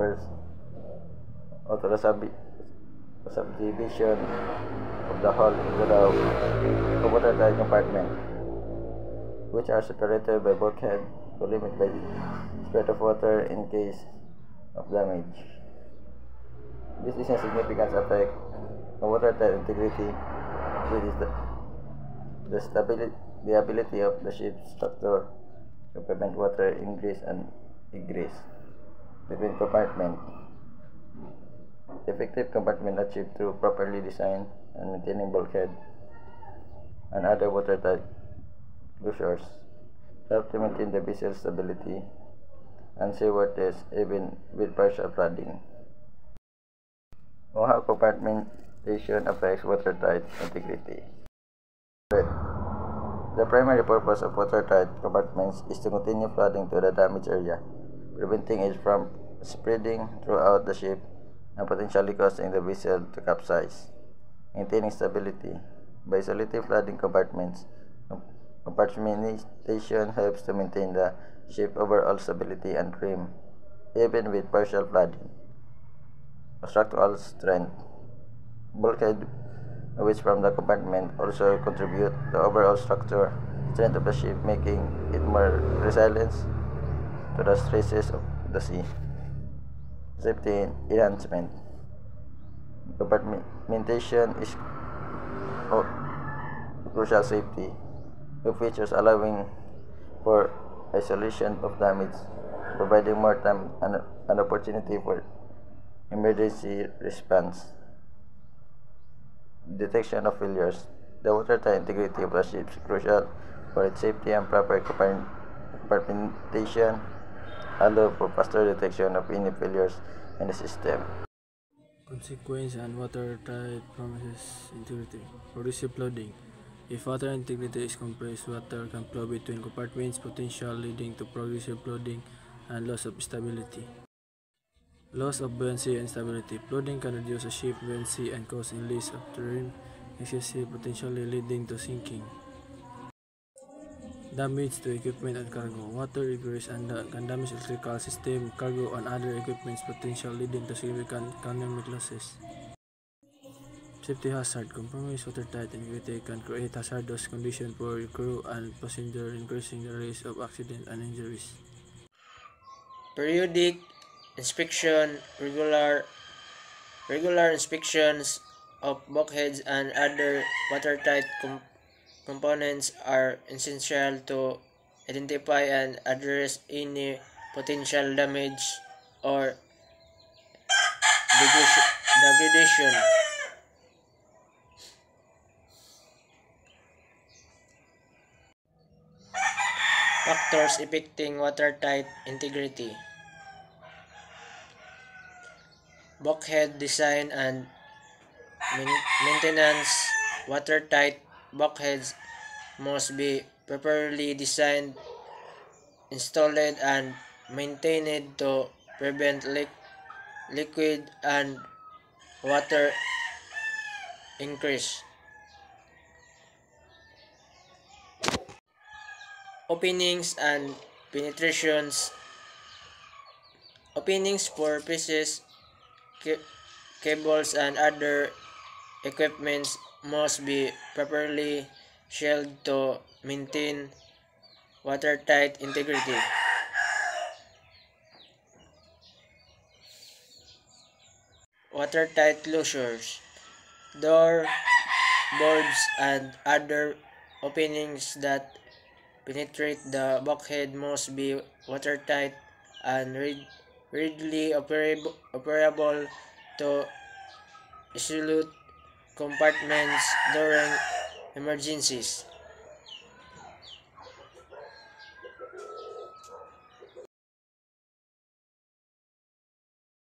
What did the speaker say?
refers to the subdivision of the hull into the watertight compartment, which are separated by bulkhead to limit by spread of water in case of damage. This is a significant effect on watertight integrity, which is the ability of the ship's structure to prevent water ingress and egress between compartments. Effective compartment achieved through properly designed and maintaining bulkhead and other watertight closures help to maintain the vessel's stability and seaworthiness even with partial flooding. How compartmentation affects watertight integrity. The primary purpose of watertight compartments is to continue flooding to the damaged area, preventing it from spreading throughout the ship and potentially causing the vessel to capsize. Maintaining stability. By isolating flooding compartments, compartmentation helps to maintain the ship's overall stability and trim, even with partial flooding. Structural strength. Bulkhead, which from the compartment, also contribute to the overall structure strength of the ship, making it more resilient to the stresses of the sea. Safety enhancement. Compartmentation is crucial safety features, allowing for isolation of damage, providing more time and an opportunity for emergency response. Detection of failures. The watertight integrity of the ship is crucial for its safety, and proper compartmentation allow for faster detection of any failures in the system. Consequence and watertight promises integrity. Progressive flooding. If water integrity is compressed, water can flow between compartments, potential leading to progressive flooding and loss of stability. Loss of buoyancy and stability. Flooding can reduce a ship's buoyancy and cause release of terrain excessive, potentially leading to sinking. Damage to equipment and cargo. Water egress can damage electrical system, cargo, and other equipment, potentially leading to significant economic losses. Safety hazard. Compromised watertight integrity can create hazardous conditions for crew and passengers, increasing the risk of accidents and injuries. Periodic inspection. Regular inspections of bulkheads and other watertight components are essential to identify and address any potential damage or degradation. Factors affecting watertight integrity. Bulkhead design and maintenance. Watertight bulkheads must be properly designed, installed, and maintained to prevent liquid and water ingress. Openings and penetrations. Openings for pieces, cables, and other equipment must be properly sealed to maintain watertight integrity. Watertight closures. Door, boards, and other openings that penetrate the bulkhead must be watertight and readily operable to isolate compartments during emergencies.